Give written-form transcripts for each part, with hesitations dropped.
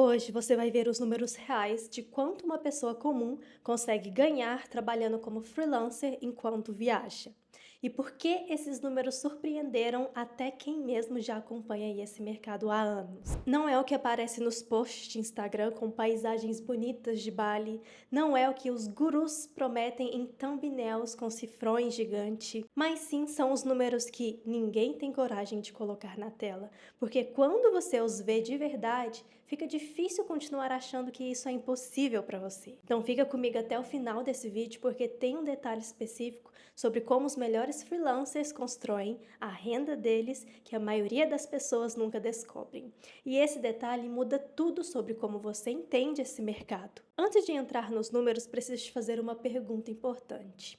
Hoje você vai ver os números reais de quanto uma pessoa comum consegue ganhar trabalhando como freelancer enquanto viaja. E por que esses números surpreenderam até quem mesmo já acompanha aí esse mercado há anos. Não é o que aparece nos posts de Instagram com paisagens bonitas de Bali, não é o que os gurus prometem em thumbnails com cifrões gigantes, mas sim são os números que ninguém tem coragem de colocar na tela, porque quando você os vê de verdade, fica difícil continuar achando que isso é impossível para você. Então fica comigo até o final desse vídeo porque tem um detalhe específico sobre como os melhores freelancers constroem a renda deles que a maioria das pessoas nunca descobrem. E esse detalhe muda tudo sobre como você entende esse mercado. Antes de entrar nos números, preciso te fazer uma pergunta importante.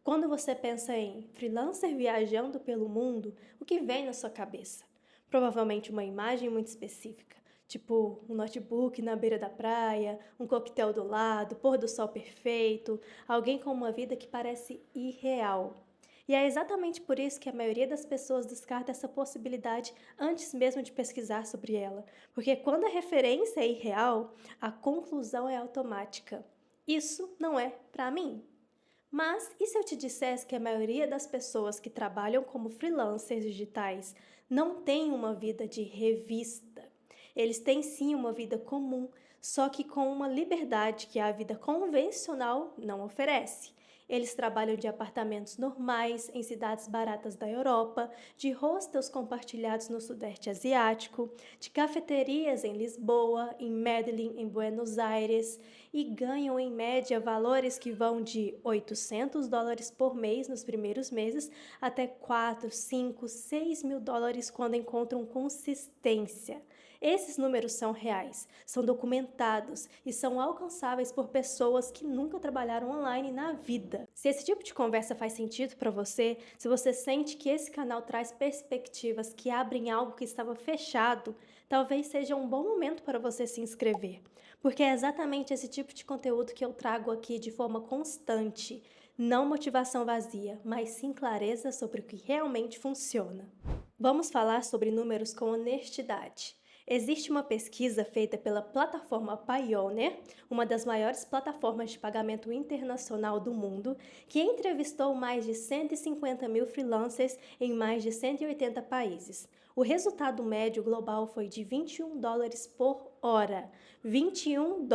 Quando você pensa em freelancer viajando pelo mundo, o que vem na sua cabeça? Provavelmente uma imagem muito específica, tipo um notebook na beira da praia, um coquetel do lado, pôr do sol perfeito, alguém com uma vida que parece irreal. E é exatamente por isso que a maioria das pessoas descarta essa possibilidade antes mesmo de pesquisar sobre ela, porque quando a referência é irreal, a conclusão é automática. Isso não é para mim. Mas e se eu te dissesse que a maioria das pessoas que trabalham como freelancers digitais não tem uma vida de revista? Eles têm sim uma vida comum, só que com uma liberdade que a vida convencional não oferece. Eles trabalham de apartamentos normais em cidades baratas da Europa, de hostels compartilhados no Sudeste Asiático, de cafeterias em Lisboa, em Medellín, em Buenos Aires, e ganham em média valores que vão de US$ 800 por mês nos primeiros meses até 4, 5, 6 mil dólares quando encontram consistência. Esses números são reais, são documentados e são alcançáveis por pessoas que nunca trabalharam online na vida. Se esse tipo de conversa faz sentido para você, se você sente que esse canal traz perspectivas que abrem algo que estava fechado, talvez seja um bom momento para você se inscrever, porque é exatamente esse tipo de conteúdo que eu trago aqui de forma constante, não motivação vazia, mas sim clareza sobre o que realmente funciona. Vamos falar sobre números com honestidade. Existe uma pesquisa feita pela plataforma Payoneer, uma das maiores plataformas de pagamento internacional do mundo, que entrevistou mais de 150 mil freelancers em mais de 180 países. O resultado médio global foi de US$ 21 por hora. US$ 21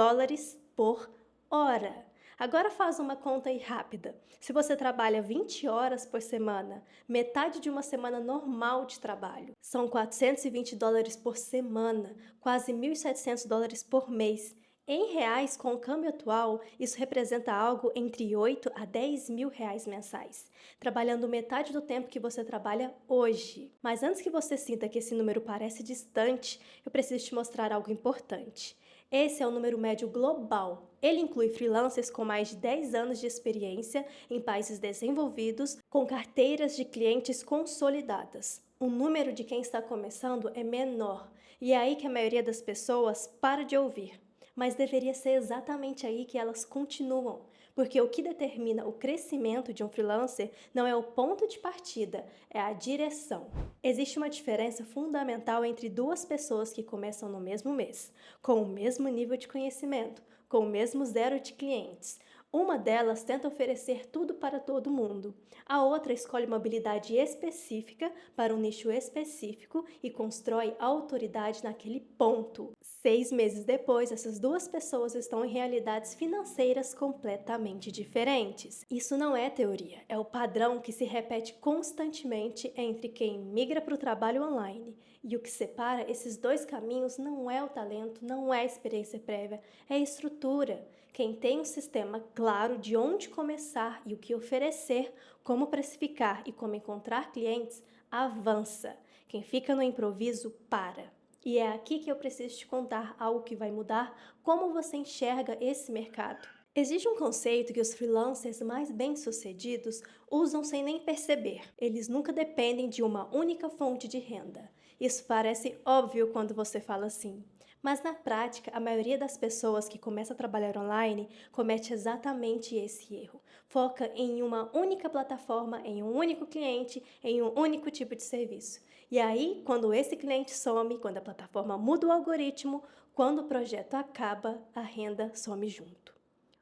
por hora! Agora faz uma conta aí rápida. Se você trabalha 20 horas por semana, metade de uma semana normal de trabalho, são US$ 420 por semana, quase US$ 1.700 por mês. Em reais, com o câmbio atual, isso representa algo entre 8 a 10 mil reais mensais, trabalhando metade do tempo que você trabalha hoje. Mas antes que você sinta que esse número parece distante, eu preciso te mostrar algo importante. Esse é o número médio global. Ele inclui freelancers com mais de 10 anos de experiência em países desenvolvidos, com carteiras de clientes consolidadas. O número de quem está começando é menor, e é aí que a maioria das pessoas para de ouvir. Mas deveria ser exatamente aí que elas continuam, porque o que determina o crescimento de um freelancer não é o ponto de partida, é a direção. Existe uma diferença fundamental entre duas pessoas que começam no mesmo mês, com o mesmo nível de conhecimento, com o mesmo zero de clientes. Uma delas tenta oferecer tudo para todo mundo. A outra escolhe uma habilidade específica para um nicho específico e constrói autoridade naquele ponto. 6 meses depois, essas duas pessoas estão em realidades financeiras completamente diferentes. Isso não é teoria, é o padrão que se repete constantemente entre quem migra para o trabalho online. E o que separa esses dois caminhos não é o talento, não é a experiência prévia, é a estrutura. Quem tem um sistema claro de onde começar e o que oferecer, como precificar e como encontrar clientes, avança. Quem fica no improviso, para. E é aqui que eu preciso te contar algo que vai mudar como você enxerga esse mercado. Existe um conceito que os freelancers mais bem-sucedidos usam sem nem perceber. Eles nunca dependem de uma única fonte de renda. Isso parece óbvio quando você fala assim. Mas na prática, a maioria das pessoas que começa a trabalhar online comete exatamente esse erro. Foca em uma única plataforma, em um único cliente, em um único tipo de serviço. E aí, quando esse cliente some, quando a plataforma muda o algoritmo, Quando o projeto acaba, a renda some junto.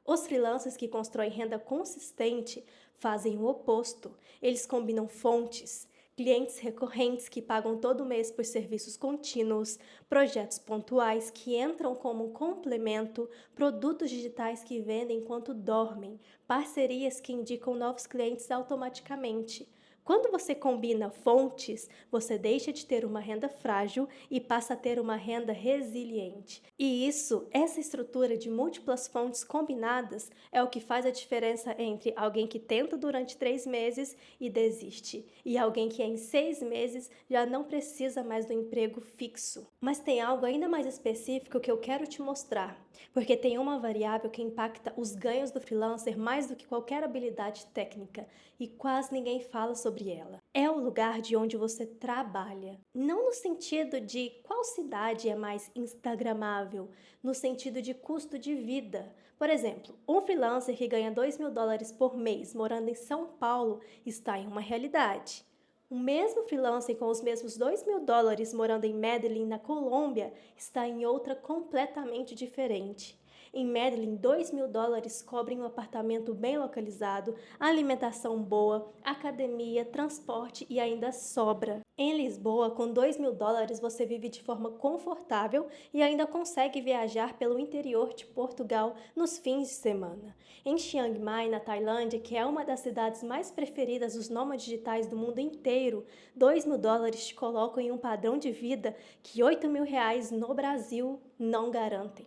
Os freelancers que constroem renda consistente fazem o oposto. Eles combinam fontes, clientes recorrentes que pagam todo mês por serviços contínuos, projetos pontuais que entram como um complemento, produtos digitais que vendem enquanto dormem, parcerias que indicam novos clientes automaticamente. Quando você combina fontes, você deixa de ter uma renda frágil e passa a ter uma renda resiliente. E essa estrutura de múltiplas fontes combinadas é o que faz a diferença entre alguém que tenta durante 3 meses e desiste, e alguém que em 6 meses já não precisa mais do emprego fixo. Mas tem algo ainda mais específico que eu quero te mostrar, porque tem uma variável que impacta os ganhos do freelancer mais do que qualquer habilidade técnica, e quase ninguém fala sobre ela. É o lugar de onde você trabalha. Não no sentido de qual cidade é mais instagramável, no sentido de custo de vida. Por exemplo, um freelancer que ganha US$ 2.000 por mês morando em São Paulo está em uma realidade. O mesmo freelancer com os mesmos US$ 2.000 morando em Medellín, na Colômbia, está em outra completamente diferente. Em Medellín, US$ 2.000 cobrem um apartamento bem localizado, alimentação boa, academia, transporte e ainda sobra. Em Lisboa, com US$ 2.000 você vive de forma confortável e ainda consegue viajar pelo interior de Portugal nos fins de semana. Em Chiang Mai, na Tailândia, que é uma das cidades mais preferidas dos nômades digitais do mundo inteiro, US$ 2.000 te colocam em um padrão de vida que R$ 8.000 no Brasil não garantem.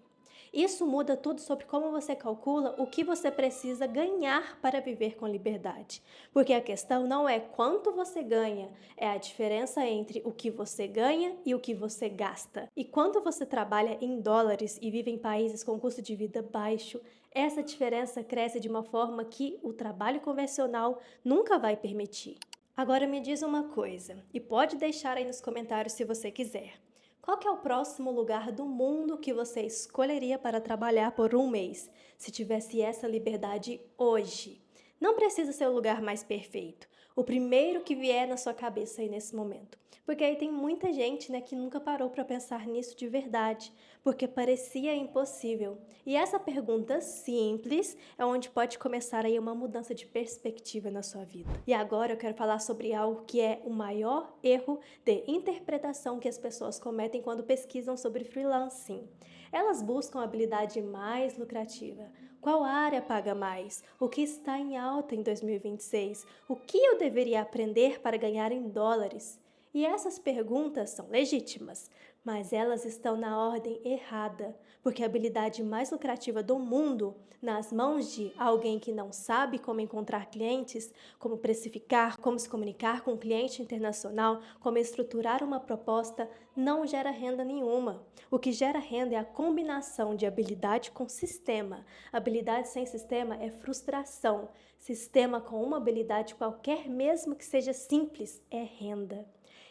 Isso muda tudo sobre como você calcula o que você precisa ganhar para viver com liberdade. Porque a questão não é quanto você ganha, é a diferença entre o que você ganha e o que você gasta. E quando você trabalha em dólares e vive em países com custo de vida baixo, essa diferença cresce de uma forma que o trabalho convencional nunca vai permitir. Agora me diz uma coisa, e pode deixar aí nos comentários se você quiser. Qual que é o próximo lugar do mundo que você escolheria para trabalhar por um mês, se tivesse essa liberdade hoje? Não precisa ser o lugar mais perfeito, o primeiro que vier na sua cabeça aí nesse momento. Porque aí tem muita gente, né, que nunca parou para pensar nisso de verdade, porque parecia impossível. E essa pergunta simples é onde pode começar aí uma mudança de perspectiva na sua vida. E agora eu quero falar sobre algo que é o maior erro de interpretação que as pessoas cometem quando pesquisam sobre freelancing. Elas buscam a habilidade mais lucrativa. Qual área paga mais? O que está em alta em 2026? O que eu deveria aprender para ganhar em dólares? E essas perguntas são legítimas, mas elas estão na ordem errada, porque a habilidade mais lucrativa do mundo, nas mãos de alguém que não sabe como encontrar clientes, como precificar, como se comunicar com um cliente internacional, como estruturar uma proposta, não gera renda nenhuma. O que gera renda é a combinação de habilidade com sistema. Habilidade sem sistema é frustração. Sistema com uma habilidade qualquer, mesmo que seja simples, é renda.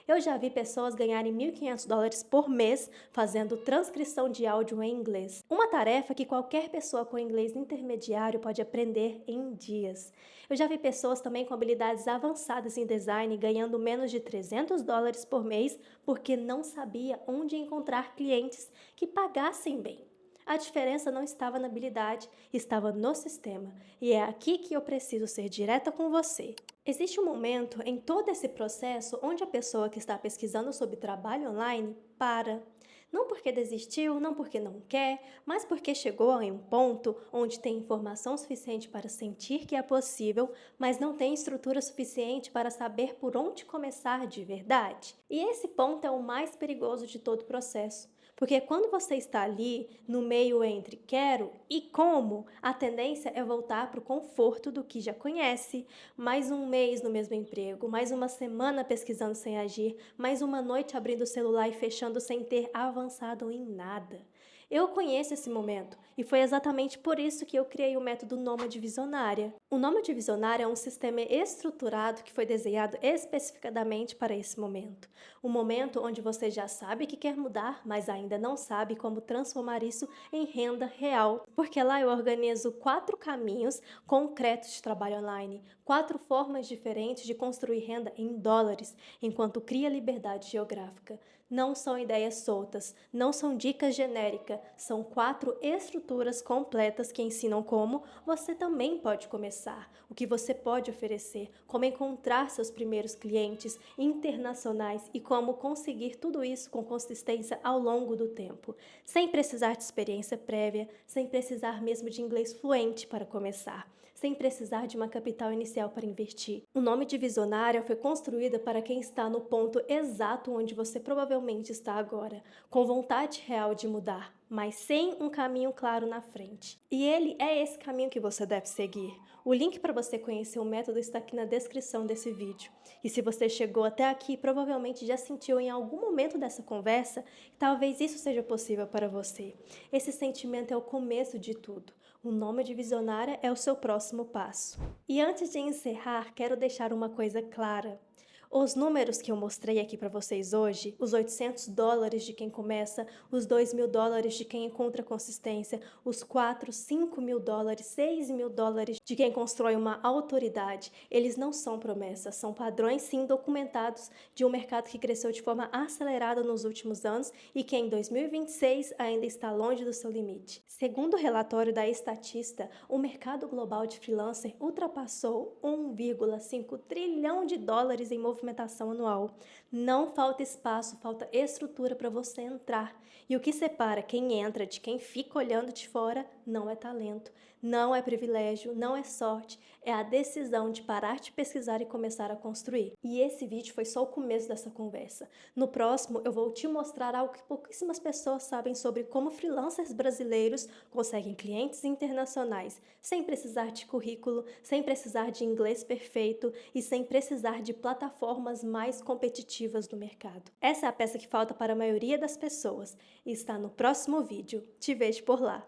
Eu já vi pessoas ganharem US$ 1.500 por mês fazendo transcrição de áudio em inglês. Uma tarefa que qualquer pessoa com inglês intermediário pode aprender em dias. Eu já vi pessoas também com habilidades avançadas em design ganhando menos de US$ 300 por mês porque não sabia onde encontrar clientes que pagassem bem. A diferença não estava na habilidade, estava no sistema. E é aqui que eu preciso ser direta com você. Existe um momento em todo esse processo onde a pessoa que está pesquisando sobre trabalho online para. Não porque desistiu, não porque não quer, mas porque chegou em um ponto onde tem informação suficiente para sentir que é possível, mas não tem estrutura suficiente para saber por onde começar de verdade. E esse ponto é o mais perigoso de todo o processo. Porque quando você está ali, no meio entre quero e como, a tendência é voltar para o conforto do que já conhece. Mais um mês no mesmo emprego, mais uma semana pesquisando sem agir, mais uma noite abrindo o celular e fechando sem ter avançado em nada. Eu conheço esse momento e foi exatamente por isso que eu criei o método Nômade Visionária. O Nômade Visionária é um sistema estruturado que foi desenhado especificadamente para esse momento. Um momento onde você já sabe que quer mudar, mas ainda não sabe como transformar isso em renda real. Porque lá eu organizo 4 caminhos concretos de trabalho online, 4 formas diferentes de construir renda em dólares, enquanto cria liberdade geográfica. Não são ideias soltas, não são dicas genéricas, são 4 estruturas completas que ensinam como você também pode começar, o que você pode oferecer, como encontrar seus primeiros clientes internacionais e como conseguir tudo isso com consistência ao longo do tempo, sem precisar de experiência prévia, sem precisar mesmo de inglês fluente para começar, sem precisar de uma capital inicial para investir. O nome de visionária foi construída para quem está no ponto exato onde você provavelmente está agora, com vontade real de mudar, mas sem um caminho claro na frente. E ele é esse caminho que você deve seguir. O link para você conhecer o método está aqui na descrição desse vídeo. E se você chegou até aqui, provavelmente já sentiu em algum momento dessa conversa que talvez isso seja possível para você. Esse sentimento é o começo de tudo. O nome de visionária é o seu próximo passo. E antes de encerrar, quero deixar uma coisa clara. Os números que eu mostrei aqui para vocês hoje, os $800 de quem começa, os $2.000 de quem encontra consistência, os 4, $5.000, $6.000 de quem constrói uma autoridade, eles não são promessas, são padrões sim documentados de um mercado que cresceu de forma acelerada nos últimos anos e que em 2026 ainda está longe do seu limite. Segundo o relatório da Statista, o mercado global de freelancer ultrapassou 1,5 trilhão de dólares em movimentação anual. Não falta espaço, falta estrutura para você entrar. E o que separa quem entra de quem fica olhando de fora não é talento, não é privilégio, não é sorte, é a decisão de parar de pesquisar e começar a construir. E esse vídeo foi só o começo dessa conversa. No próximo, eu vou te mostrar algo que pouquíssimas pessoas sabem sobre como freelancers brasileiros conseguem clientes internacionais, sem precisar de currículo, sem precisar de inglês perfeito e sem precisar de plataformas mais competitivas do mercado. Essa é a peça que falta para a maioria das pessoas e está no próximo vídeo. Te vejo por lá!